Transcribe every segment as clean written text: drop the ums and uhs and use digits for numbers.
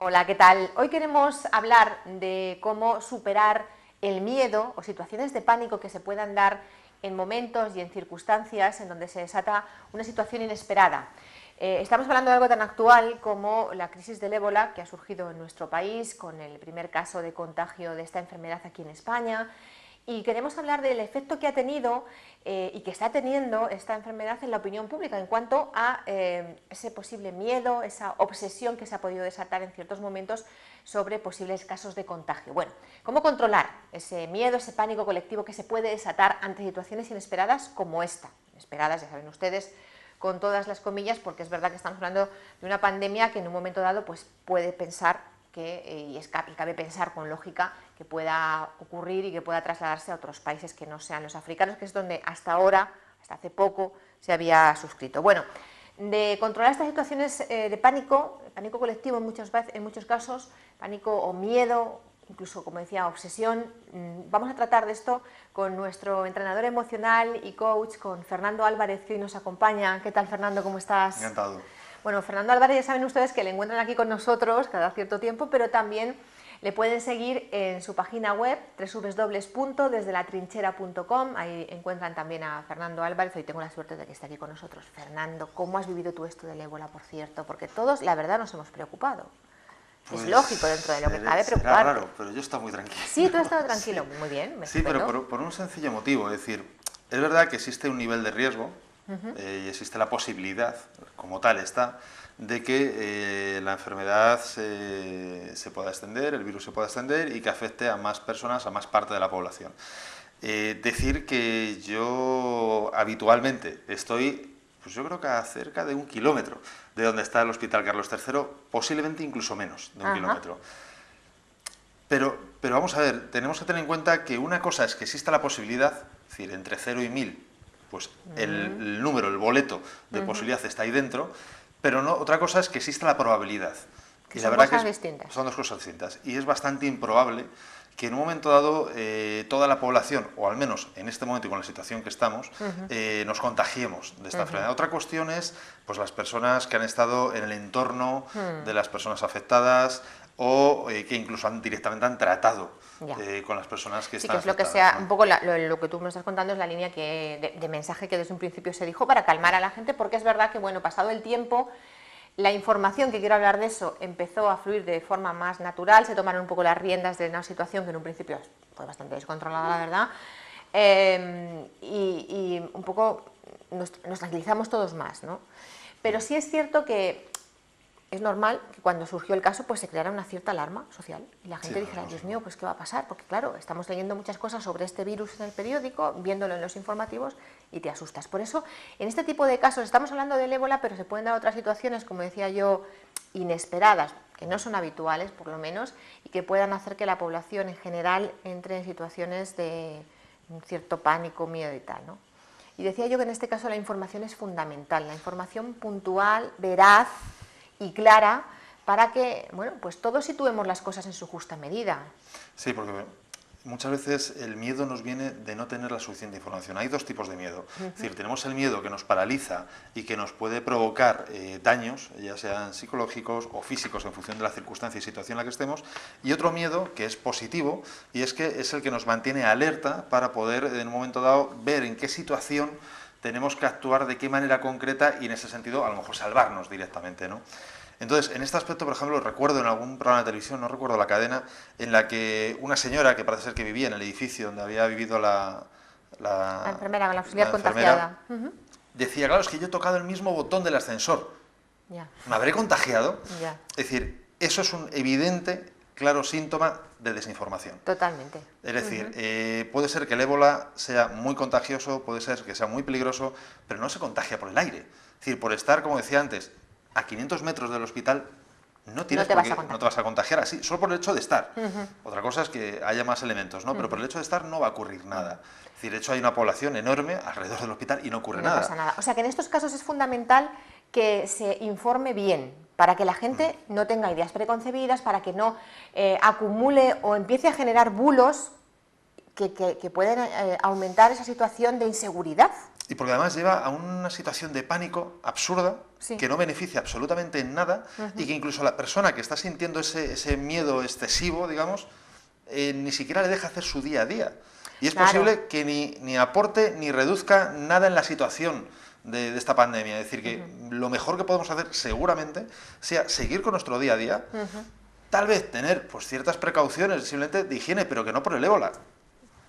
Hola, ¿qué tal? Hoy queremos hablar de cómo superar el miedo o situaciones de pánico que se puedan dar en momentos y en circunstancias en donde se desata una situación inesperada. Estamos hablando de algo tan actual como la crisis del ébola que ha surgido en nuestro país con el primer caso de contagio de esta enfermedad aquí en España. Y queremos hablar del efecto que ha tenido y que está teniendo esta enfermedad en la opinión pública en cuanto a ese posible miedo, esa obsesión que se ha podido desatar en ciertos momentos sobre posibles casos de contagio. Bueno, ¿cómo controlar ese miedo, ese pánico colectivo que se puede desatar ante situaciones inesperadas como esta? Inesperadas, ya saben ustedes, con todas las comillas, porque es verdad que estamos hablando de una pandemia que en un momento dado pues, puede pensar y cabe pensar con lógica que pueda ocurrir y que pueda trasladarse a otros países que no sean los africanos, que es donde hasta ahora, hasta hace poco, se había suscrito. Bueno, de controlar estas situaciones de pánico colectivo en muchos casos, pánico o miedo, incluso, como decía, obsesión, vamos a tratar de esto con nuestro entrenador emocional y coach, con Fernando Álvarez, que hoy nos acompaña. ¿Qué tal, Fernando? ¿Cómo estás? Encantado. Bueno, Fernando Álvarez, ya saben ustedes que le encuentran aquí con nosotros cada cierto tiempo, pero también le pueden seguir en su página web www.desdelatrinchera.com. Ahí encuentran también a Fernando Álvarez. Hoy tengo la suerte de que esté aquí con nosotros. Fernando, ¿cómo has vivido tú esto del ébola, por cierto? Porque todos, la verdad, nos hemos preocupado. Pues es lógico dentro de lo que cabe preocuparte. Será raro, pero yo he estado muy tranquilo. Sí, tú has estado tranquilo. Sí. Muy bien, me Sí, pero por un sencillo motivo. Es decir, es verdad que existe un nivel de riesgo y existe la posibilidad, como tal está, de que la enfermedad se pueda extender, el virus se pueda extender y que afecte a más personas, a más parte de la población. Decir que yo habitualmente estoy, pues yo creo que a cerca de 1 kilómetro de donde está el Hospital Carlos III, posiblemente incluso menos de 1 kilómetro. Pero vamos a ver, tenemos que tener en cuenta que una cosa es que exista la posibilidad, es decir, entre 0 y 1000, pues el número, el boleto de posibilidad está ahí dentro, pero no, otra cosa es que exista la probabilidad. Que y son la verdad cosas que distintas. son dos cosas distintas. Y es bastante improbable que en un momento dado toda la población, o al menos en este momento y con la situación que estamos, nos contagiemos de esta enfermedad. Otra cuestión es pues, las personas que han estado en el entorno de las personas afectadas o que incluso directamente han tratado con las personas que están afectadas. Sí, que es lo que sea, ¿no? Un poco lo que tú me estás contando es la línea de mensaje que desde un principio se dijo para calmar a la gente, porque es verdad que, bueno, pasado el tiempo, la información, que quiero hablar de eso, empezó a fluir de forma más natural, se tomaron un poco las riendas de una situación que en un principio fue bastante descontrolada, la verdad, y un poco nos tranquilizamos todos más, ¿no? Pero sí es cierto que es normal que cuando surgió el caso pues se creara una cierta alarma social y la gente dijera, Dios mío, pues ¿qué va a pasar? Porque claro, estamos leyendo muchas cosas sobre este virus en el periódico, viéndolo en los informativos y te asustas. Por eso, en este tipo de casos, estamos hablando del ébola, pero se pueden dar otras situaciones, como decía yo, inesperadas, que no son habituales por lo menos, y que puedan hacer que la población en general entre en situaciones de un cierto pánico, miedo y tal, ¿no? Y decía yo que en este caso la información es fundamental, la información puntual, veraz y clara, para que, bueno, pues todos situemos las cosas en su justa medida. Sí, porque muchas veces el miedo nos viene de no tener la suficiente información. Hay dos tipos de miedo. Es decir, tenemos el miedo que nos paraliza y que nos puede provocar daños, ya sean psicológicos o físicos en función de la circunstancia y situación en la que estemos, y otro miedo que es positivo y es que es el que nos mantiene alerta para poder en un momento dado ver en qué situación tenemos que actuar, de qué manera concreta y en ese sentido a lo mejor salvarnos directamente, ¿no? Entonces, en este aspecto, por ejemplo, recuerdo en algún programa de televisión, no recuerdo la cadena, en la que una señora, que parece ser que vivía en el edificio donde había vivido la enfermera, la auxiliar contagiada, decía, claro, es que yo he tocado el mismo botón del ascensor. Ya. ¿Me habré contagiado? Ya. Es decir, eso es un evidente, claro síntoma de desinformación. Totalmente. Es decir, puede ser que el ébola sea muy contagioso, puede ser que sea muy peligroso, pero no se contagia por el aire. Es decir, por estar, como decía antes, a 500 metros del hospital, no te vas a contagiar así, solo por el hecho de estar. Otra cosa es que haya más elementos, ¿no? Pero por el hecho de estar no va a ocurrir nada. Es decir, de hecho hay una población enorme alrededor del hospital y no ocurre nada. No pasa nada. O sea que en estos casos es fundamental que se informe bien, para que la gente no tenga ideas preconcebidas, para que no acumule o empiece a generar bulos que pueden aumentar esa situación de inseguridad. Y porque además lleva a una situación de pánico absurda, Sí. que no beneficia absolutamente en nada, y que incluso la persona que está sintiendo ese miedo excesivo, digamos, ni siquiera le deja hacer su día a día. Y es Claro. posible que ni aporte ni reduzca nada en la situación de esta pandemia. Es decir, que lo mejor que podemos hacer seguramente sea seguir con nuestro día a día, tal vez tener pues ciertas precauciones simplemente de higiene, pero que no por el ébola.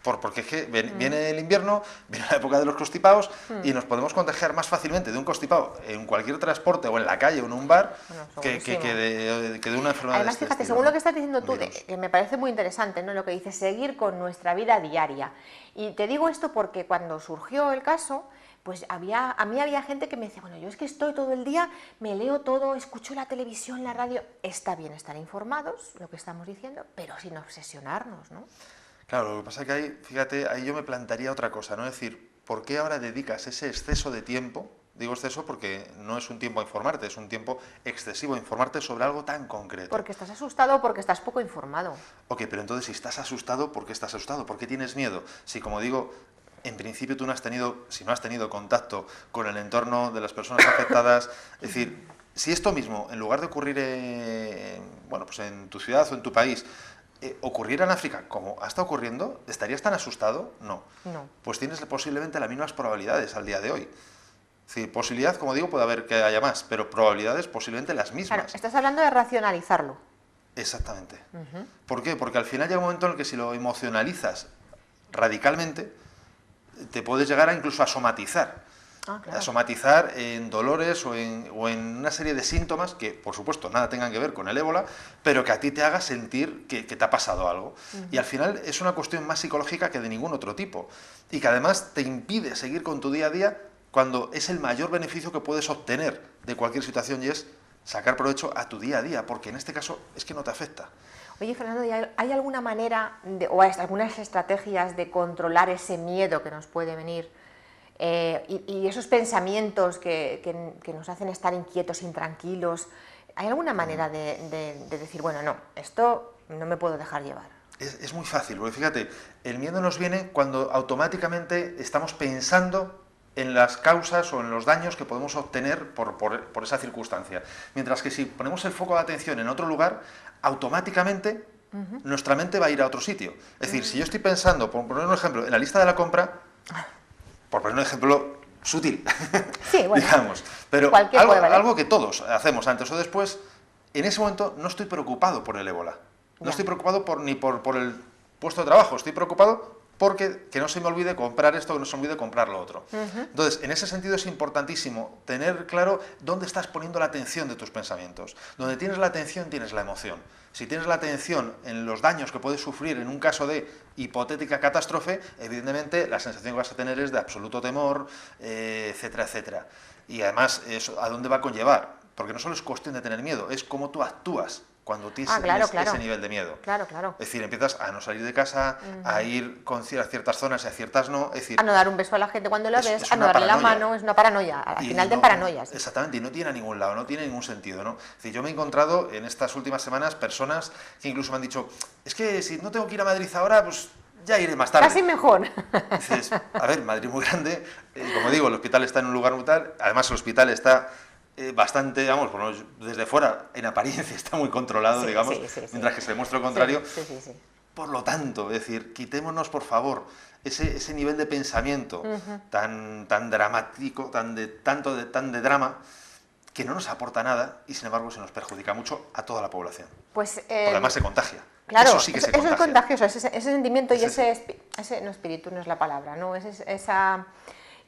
Porque es que viene el invierno, viene la época de los constipados y nos podemos contagiar más fácilmente de un constipado en cualquier transporte o en la calle o en un bar Bueno, que segurísimo. de una enfermedad Además, de este fíjate, estilo, según ¿no? lo que estás diciendo Un tú, virus. que me parece muy interesante, ¿no? Lo que dices, seguir con nuestra vida diaria. Y te digo esto porque cuando surgió el caso, pues a mí había gente que me decía, bueno, yo es que estoy todo el día, me leo todo, escucho la televisión, la radio. Está bien estar informados, lo que estamos diciendo, pero sin obsesionarnos, ¿no? Claro, lo que pasa es que ahí, fíjate, ahí yo me plantearía otra cosa, ¿no? Es decir, ¿por qué ahora dedicas ese exceso de tiempo? Digo exceso porque no es un tiempo a informarte, es un tiempo excesivo a informarte sobre algo tan concreto. Porque estás asustado o porque estás poco informado. Ok, pero entonces si estás asustado, ¿por qué estás asustado? ¿Por qué tienes miedo? Si, como digo, en principio tú no has tenido, si no has tenido contacto con el entorno de las personas afectadas, es decir, si esto mismo, en lugar de ocurrir bueno, pues en tu ciudad o en tu país, ocurriera en África, como ha estado ocurriendo, ¿estarías tan asustado? No. No. Pues tienes posiblemente las mismas probabilidades al día de hoy. Es decir, posibilidad, como digo, puede haber que haya más, pero probabilidades posiblemente las mismas. Claro, estás hablando de racionalizarlo. Exactamente. ¿Por qué? Porque al final llega un momento en el que si lo emocionalizas radicalmente, te puedes llegar a incluso a somatizar. Ah, claro. A somatizar en dolores o en una serie de síntomas que, por supuesto, nada tengan que ver con el ébola, pero que a ti te haga sentir que te ha pasado algo. Y al final es una cuestión más psicológica que de ningún otro tipo. Y que además te impide seguir con tu día a día cuando es el mayor beneficio que puedes obtener de cualquier situación y es sacar provecho a tu día a día, porque en este caso es que no te afecta. Oye, Fernando, ¿hay alguna manera o hay algunas estrategias de controlar ese miedo que nos puede venir y esos pensamientos que nos hacen estar inquietos, intranquilos? ¿Hay alguna manera de decir, bueno, no, esto no me puedo dejar llevar? Es muy fácil, porque fíjate, el miedo nos viene cuando automáticamente estamos pensando en las causas o en los daños que podemos obtener por esa circunstancia. Mientras que si ponemos el foco de atención en otro lugar, automáticamente nuestra mente va a ir a otro sitio. Es decir, si yo estoy pensando, por poner un ejemplo, en la lista de la compra, por poner un ejemplo sutil, Sí, bueno, digamos, pero cualquier puede valer. algo que todos hacemos antes o después, en ese momento no estoy preocupado por el ébola. No Ya. estoy preocupado ni por el puesto de trabajo, estoy preocupado porque que no se me olvide comprar esto, que no se me olvide comprar lo otro. Entonces, en ese sentido es importantísimo tener claro dónde estás poniendo la atención de tus pensamientos. Donde tienes la atención, tienes la emoción. Si tienes la atención en los daños que puedes sufrir en un caso de hipotética catástrofe, evidentemente la sensación que vas a tener es de absoluto temor, etcétera, etcétera. Y además, eso, ¿a dónde va a conllevar? Porque no solo es cuestión de tener miedo, es cómo tú actúas cuando tienes claro. ese nivel de miedo. Claro, claro. Es decir, empiezas a no salir de casa, a ir a ciertas zonas y a ciertas no. Es decir, A no dar un beso a la gente cuando la ves, es a no una darle la paranoia. mano, es una paranoia. Al y final de no- paranoias. Exactamente, y no tiene a ningún lado, no tiene ningún sentido, ¿no? Es decir, yo me he encontrado en estas últimas semanas personas que incluso me han dicho, es que si no tengo que ir a Madrid ahora, pues ya iré más tarde. Casi mejor. Dices, a ver, Madrid es muy grande, como digo, el hospital está en un lugar muy tal, además el hospital está bastante, digamos, bueno, desde fuera, en apariencia está muy controlado, Sí, digamos, sí. mientras que se demuestra lo contrario. Sí. Por lo tanto, es decir, quitémonos, por favor, ese nivel de pensamiento tan dramático, tan de drama, que no nos aporta nada y, sin embargo, se nos perjudica mucho a toda la población. Pues, Porque además se contagia. claro, Eso sí que se eso es contagia. contagioso, ese sentimiento y Ese ese no, espíritu no es la palabra, ¿no? Esa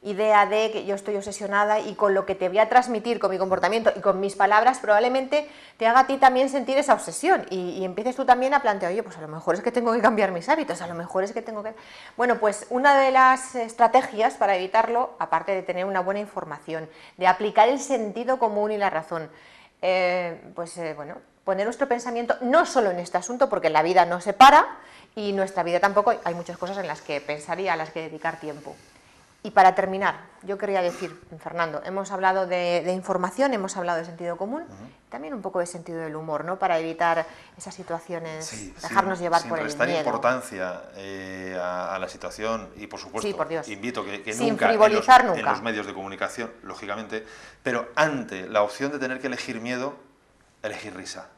idea de que yo estoy obsesionada y con lo que te voy a transmitir con mi comportamiento y con mis palabras probablemente te haga a ti también sentir esa obsesión y empieces tú también a plantear, oye, pues a lo mejor es que tengo que cambiar mis hábitos, a lo mejor es que tengo que... Bueno, pues una de las estrategias para evitarlo, aparte de tener una buena información, de aplicar el sentido común y la razón, bueno, poner nuestro pensamiento no solo en este asunto, porque la vida no se para y nuestra vida tampoco, hay muchas cosas en las que pensar y a las que dedicar tiempo. Y para terminar, yo querría decir, Fernando, hemos hablado de información, hemos hablado de sentido común, también un poco de sentido del humor, ¿no? Para evitar esas situaciones, dejarnos llevar por el miedo. Sin restar importancia a la situación y, por supuesto, sí, por Dios, invito que sin nunca, frivolizar en los medios de comunicación, lógicamente, pero ante la opción de tener que elegir miedo, elegir risa.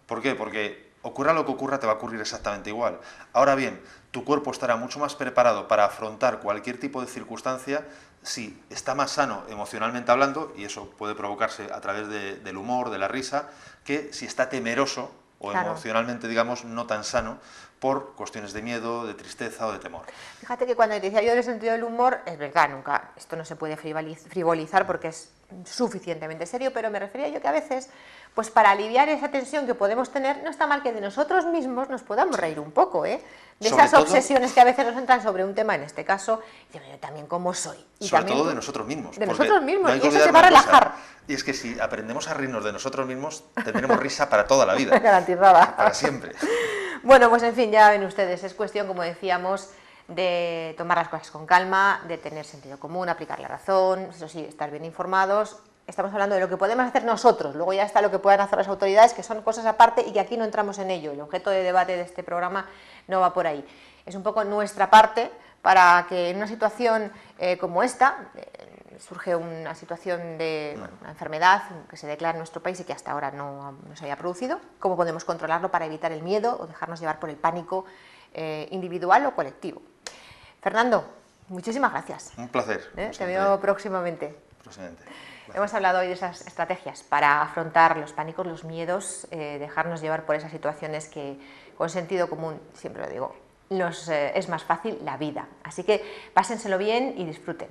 ¿Por qué? Porque ocurra lo que ocurra, te va a ocurrir exactamente igual. Ahora bien, tu cuerpo estará mucho más preparado para afrontar cualquier tipo de circunstancia si está más sano emocionalmente hablando, y eso puede provocarse a través del humor, de la risa, que si está temeroso o emocionalmente, digamos, no tan sano, por cuestiones de miedo, de tristeza o de temor. Fíjate que cuando te decía yo del sentido del humor, es verdad, nunca, esto no se puede frivolizar porque es suficientemente serio, pero me refería yo que a veces, pues para aliviar esa tensión que podemos tener, no está mal que de nosotros mismos nos podamos reír un poco, ¿eh? De esas obsesiones que a veces nos entran sobre un tema, en este caso, yo también cómo soy. Y sobre también todo de nosotros mismos. De nosotros mismos, no y eso se va a relajar. Y es que si aprendemos a reírnos de nosotros mismos, tendremos risa para toda la vida. Garantizada. Para siempre. Bueno, pues en fin, ya ven ustedes, es cuestión, como decíamos, de tomar las cosas con calma, de tener sentido común, aplicar la razón, eso sí, estar bien informados. Estamos hablando de lo que podemos hacer nosotros, luego ya está lo que puedan hacer las autoridades, que son cosas aparte y que aquí no entramos en ello. El objeto de debate de este programa no va por ahí. Es un poco nuestra parte para que en una situación como esta, surge una situación de una enfermedad que se declara en nuestro país y que hasta ahora no se había producido, cómo podemos controlarlo para evitar el miedo o dejarnos llevar por el pánico individual o colectivo. Fernando, muchísimas gracias. Un placer. Te veo próximamente. Próximamente. Hemos hablado hoy de esas estrategias para afrontar los pánicos, los miedos, dejarnos llevar por esas situaciones que con sentido común, siempre lo digo, es más fácil la vida. Así que pásenselo bien y disfruten.